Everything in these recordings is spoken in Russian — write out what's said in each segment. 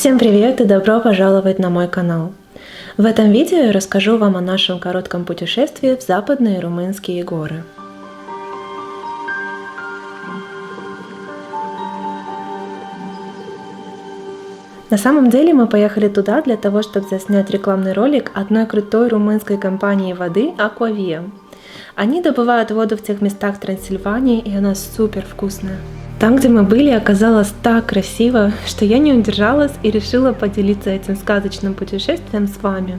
Всем привет и добро пожаловать на мой канал. В этом видео я расскажу вам о нашем коротком путешествии в западные румынские горы. На самом деле мы поехали туда для того, чтобы заснять рекламный ролик одной крутой румынской компании воды Aquavia. Они добывают воду в тех местах Трансильвании, и она супер вкусная. Там, где мы были, оказалось так красиво, что я не удержалась и решила поделиться этим сказочным путешествием с вами.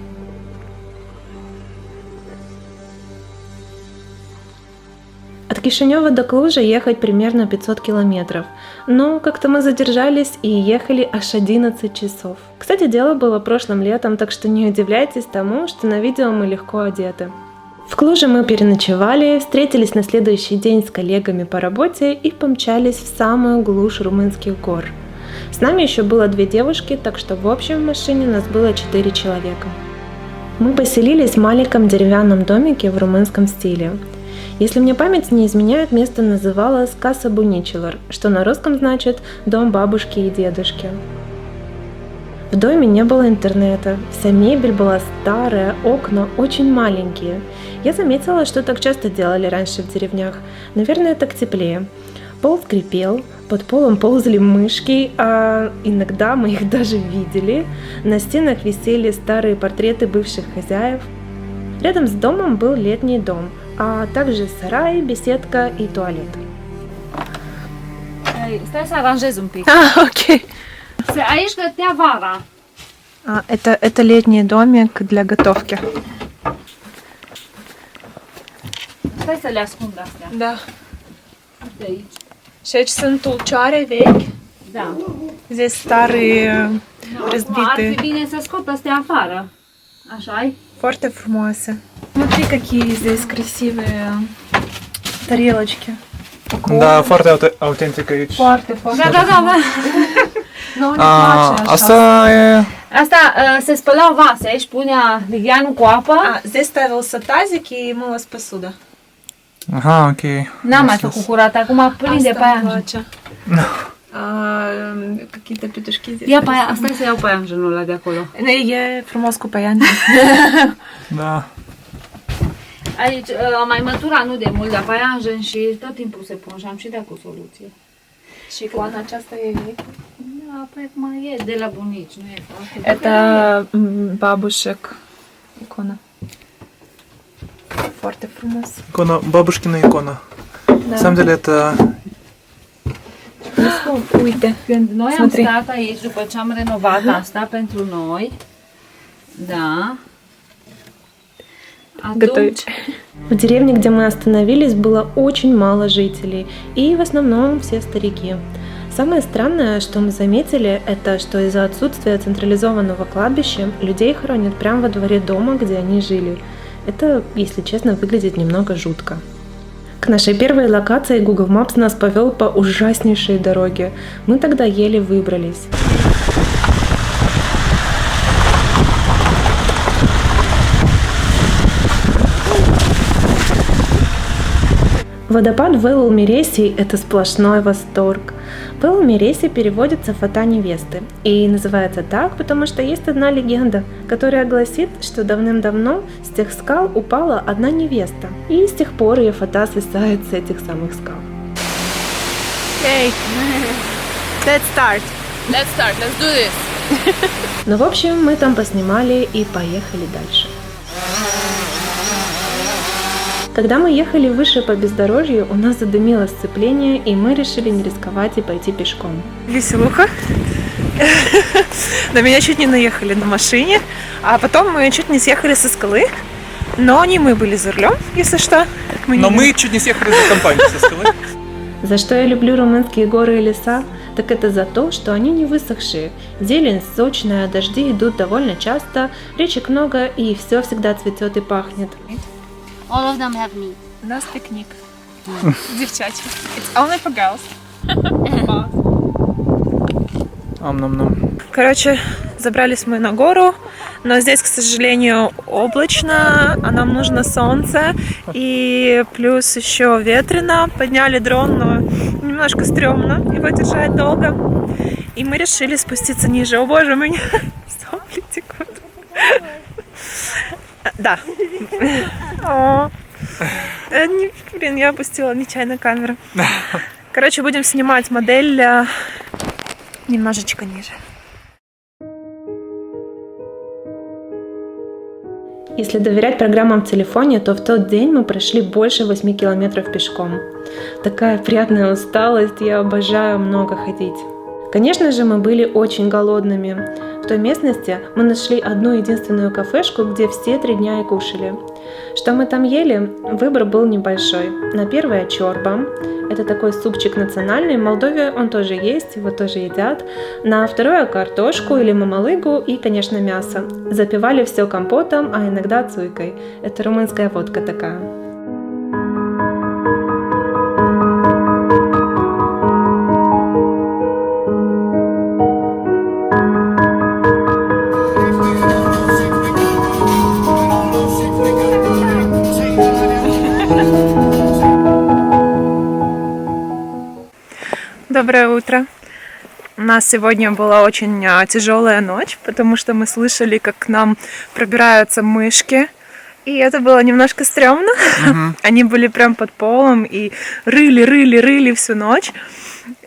От Кишинева до Клужа ехать примерно 500 километров, но как-то мы задержались и ехали аж 11 часов. Кстати, дело было прошлым летом, так что не удивляйтесь тому, что на видео мы легко одеты. В Клуже мы переночевали, встретились на следующий день с коллегами по работе и помчались в самую глушь румынских гор. С нами еще было 2 девушки, так что в общем в машине нас было 4 человека. Мы поселились в маленьком деревянном домике в румынском стиле. Если мне память не изменяет, место называлось Casa Bunicilor, что на русском значит «дом бабушки и дедушки». В доме не было интернета, вся мебель была старая, окна очень маленькие. Я заметила, что так часто делали раньше в деревнях. Наверное, так теплее. Пол скрипел, под полом ползали мышки, а иногда мы их даже видели. На стенах висели старые портреты бывших хозяев. Рядом с домом был летний дом, а также сарай, беседка и туалет. Stai să aranjez un pic. Окей. Aici gătea vara. Это летний домик для готовки. Stai să le ascund astea. Да. Uite aici. Și aici sunt ulcioare vechi. Da. Здесь старые Ar разбитые. fi bine să scot astea afară. Așa-i? Foarte frumoase. Смотри, какие здесь красивые тарелочки. Da, foarte autentic aici. Foarte. Da, da, da, da. Nu ne place așa. Asta e... Asta se spălau vase, aici punea ligheanul cu apă. Здесь ставился тазик и мылась посуда. Aha, ok. N-am mai făcut curat, acum prinde pe aia. Какие-то петушки здесь. Ia pe aia, stai să iau pe aia ăla de acolo. E frumos cu păianjen. Da. Aici am mai măturat nu de mult, dar paianjen și tot timpul se pun și am și dat cu soluție. Și icoana aceasta e veche. Da, păi mai e de la bunici, nu e foarte. Это бабушек икона. Foarte frumos. Икона, бабушкина икона. На самом деле это... Uite. Când noi Смотри. am stat aici, după ce am renovat asta pentru noi, da, Готовить. В деревне, где мы остановились, было очень мало жителей, и в основном все старики. Самое странное, что мы заметили, это что из-за отсутствия централизованного кладбища людей хоронят прямо во дворе дома, где они жили. Это, если честно, выглядит немного жутко. К нашей первой локации Google Maps нас повел по ужаснейшей дороге. Мы тогда еле выбрались. Водопад Вэлу-Мересий – это сплошной восторг. Вэлу-Мересий переводится «фата невесты» и называется так, потому что есть одна легенда, которая гласит, что давным-давно с тех скал упала одна невеста, и с тех пор ее фата свисает с этих самых скал. Okay, let's start. Let's do this. Ну, в общем, мы там поснимали и поехали дальше. Когда мы ехали выше по бездорожью, у нас задымило сцепление, и мы решили не рисковать и пойти пешком. Веселуха. На меня чуть не наехали на машине, а потом мы чуть не съехали со скалы. Но не мы были за рулем, если что. Но мы чуть не съехали за компанию со скалы. За что я люблю румынские горы и леса? Так это за то, что они не высохшие. Зелень сочная, дожди идут довольно часто, речек много, и все всегда цветет и пахнет. All of them have meat. У нас пикник. Девчачий. It's only for girls. Ам-нам-нам. Короче, забрались мы на гору, но здесь, к сожалению, облачно, а нам нужно солнце, и плюс еще ветрено. Подняли дрон, но немножко стрёмно его держать долго. И мы решили спуститься ниже. О боже, у меня сопли текут. Да. О. Блин, я опустила нечаянно камеру. Короче, будем снимать модель немножечко ниже. Если доверять программам в телефоне, то в тот день мы прошли больше 8 километров пешком. Такая приятная усталость, я обожаю много ходить. Конечно же, мы были очень голодными. В той местности мы нашли одну единственную кафешку, где все 3 дня и кушали. Что мы там ели? Выбор был небольшой. На первое чорба. Это такой супчик национальный. В Молдове он тоже есть, его тоже едят. На второе картошку или мамалыгу и, конечно, мясо. Запивали все компотом, а иногда цуйкой. Это румынская водка такая. Доброе утро. У нас сегодня была очень тяжелая ночь, потому что мы слышали, как к нам пробираются мышки. И это было немножко стрёмно. Они были прям под полом и рыли всю ночь.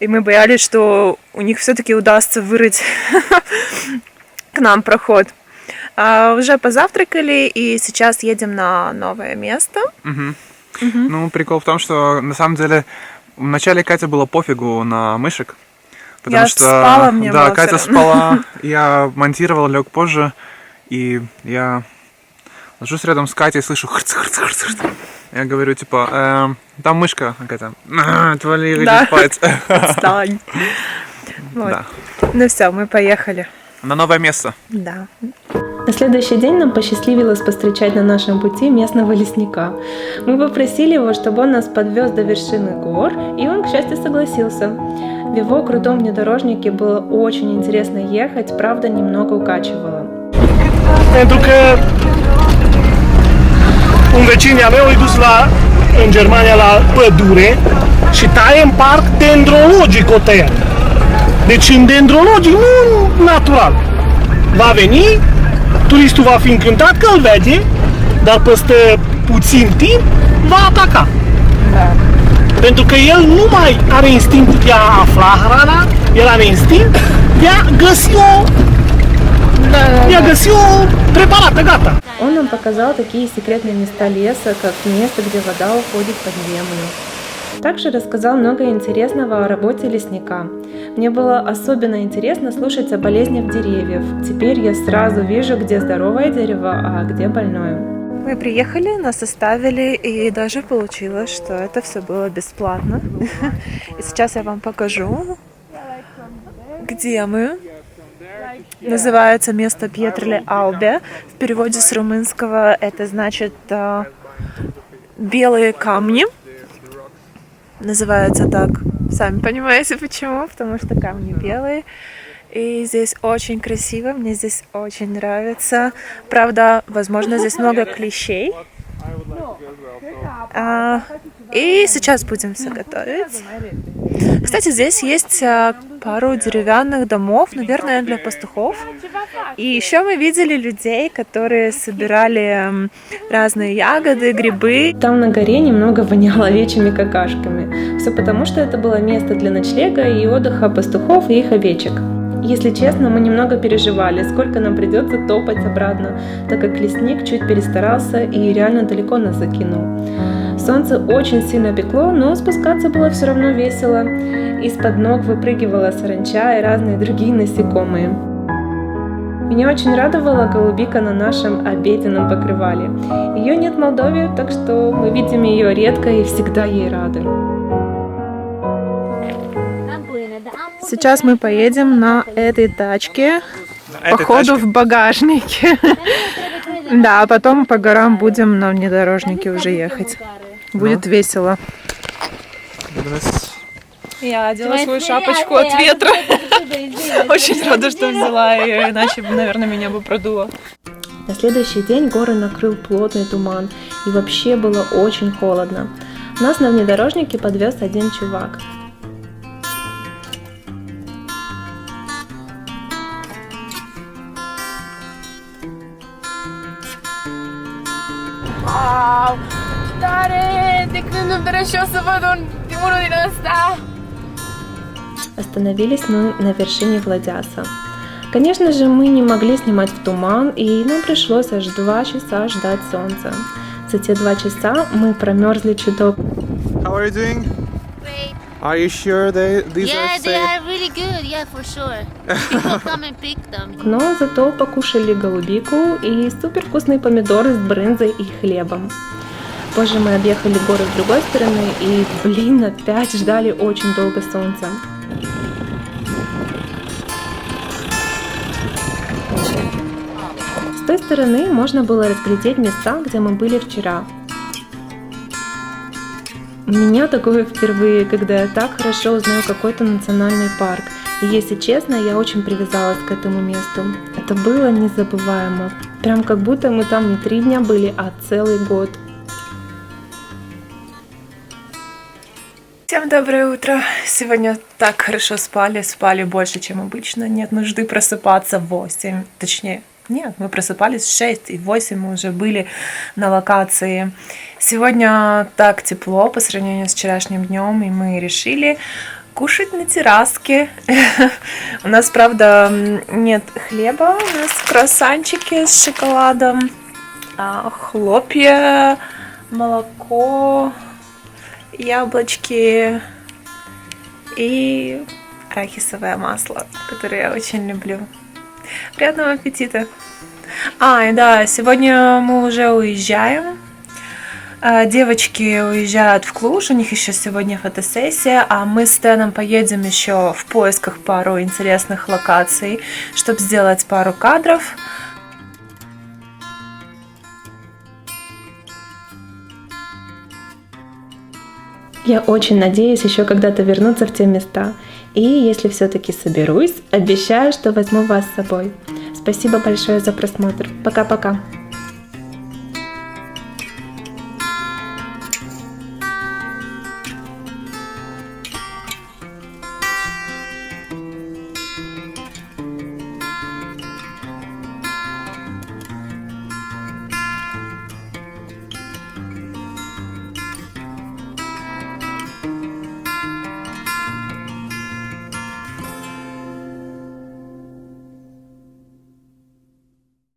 И мы боялись, что у них все-таки удастся вырыть к нам проход. Уже позавтракали и сейчас едем на новое место. Ну, прикол в том, что на самом деле вначале Кате было пофигу на мышек. Потому Я что, спала, мне да, было Катя всё равно. спала, я монтировал, лег позже, и я ложусь рядом с Катей, слышу хрц. Я говорю, типа, там мышка, а Катя, отвали, иди Да. спать. Отстань. Вот. Да. Ну все, мы поехали. На новое место. Да. На следующий день нам посчастливилось повстречать на нашем пути местного лесника. Мы попросили его, чтобы он нас подвез до вершины гор, и он, к счастью, soгласился. В его крутом внедорожнике было очень интересно ехать, правда, немного укачивало. Pentru că un vecin al meu e dus în Germania la pădure și taie în parc dendrologic o tăiat. Deci în dendrologic, nu natural. Va veni, turistul va fi încântat că îl vede, dar peste puțin timp va ataca. Pentru că el nu mai are instinctul de a afla hrana, el are instinct de a găsi o preparată, gata. Он нам показал такие секретные места леса, как место, где вода уходит под землю. Также рассказал много интересного о работе лесника. Мне было особенно интересно слушать о болезнях деревьев. Теперь я сразу вижу, где здоровое дерево, а где больное. Мы приехали, нас оставили, и даже получилось, что это все было бесплатно. И сейчас я вам покажу, где мы. Называется место Пьетрле Аубе. В переводе с румынского это значит белые камни. Называется так. Сами понимаете почему, потому что камни белые. И здесь очень красиво, мне здесь очень нравится. Правда, возможно, здесь много клещей. И сейчас будем все готовить. Кстати, здесь есть пару деревянных домов, наверное, для пастухов. И еще мы видели людей, которые собирали разные ягоды, грибы. Там на горе немного воняло овечьими какашками. Все потому, что это было место для ночлега и отдыха пастухов и их овечек. Если честно, мы немного переживали, сколько нам придется топать обратно, так как лесник чуть перестарался и реально далеко нас закинул. Солнце очень сильно пекло, но спускаться было все равно весело. Из-под ног выпрыгивала саранча и разные другие насекомые. Меня очень радовала голубика на нашем обеденном покрывале. Ее нет в Молдове, так что мы видим ее редко и всегда ей рады. Сейчас мы поедем на этой тачке, походу в багажнике. Да, а потом по горам будем на внедорожнике уже ехать. Будет весело. Я одела свою шапочку от ветра. Очень рада, что взяла ее, иначе, наверное, меня бы продуло. На следующий день горы накрыл плотный туман, и вообще было очень холодно. Нас на внедорожнике подвез один чувак. Wow! Tare! De când îmi dorește să văd unul din ăsta! Остановились мы на вершине Владяса. Конечно же, мы не могли снимать в туман, и нам пришлось аж 2 часа ждать солнца. За те 2 часа мы промерзли чуток. How are you doing? Great. Are you sure these Yeah, are they safe? are really good. Yeah, for sure. People come and pick them. Но зато покушали голубику и супервкусные помидоры с брынзой и хлебом. Позже мы объехали горы с другой стороны и, опять ждали очень долго солнца. С той стороны можно было разглядеть места, где мы были вчера. У меня такое впервые, когда я так хорошо узнаю какой-то национальный парк. И если честно, я очень привязалась к этому месту. Это было незабываемо. Прям как будто мы там не 3 дня были, а целый год. Всем доброе утро! Сегодня так хорошо спали больше, чем обычно. Нет нужды просыпаться в 8, точнее, нет, мы просыпались в 6 и в 8 мы уже были на локации. Сегодня так тепло по сравнению с вчерашним днем, и мы решили кушать на терраске. У нас, правда, нет хлеба, у нас круассанчики с шоколадом, хлопья, молоко, яблочки и арахисовое масло, которое я очень люблю. Приятного аппетита! И да, сегодня мы уже уезжаем. Девочки уезжают в Клуж, у них еще сегодня фотосессия, а мы с Теном поедем еще в поисках пару интересных локаций, чтобы сделать пару кадров. Я очень надеюсь еще когда-то вернуться в те места. И если все-таки соберусь, обещаю, что возьму вас с собой. Спасибо большое за просмотр. Пока-пока.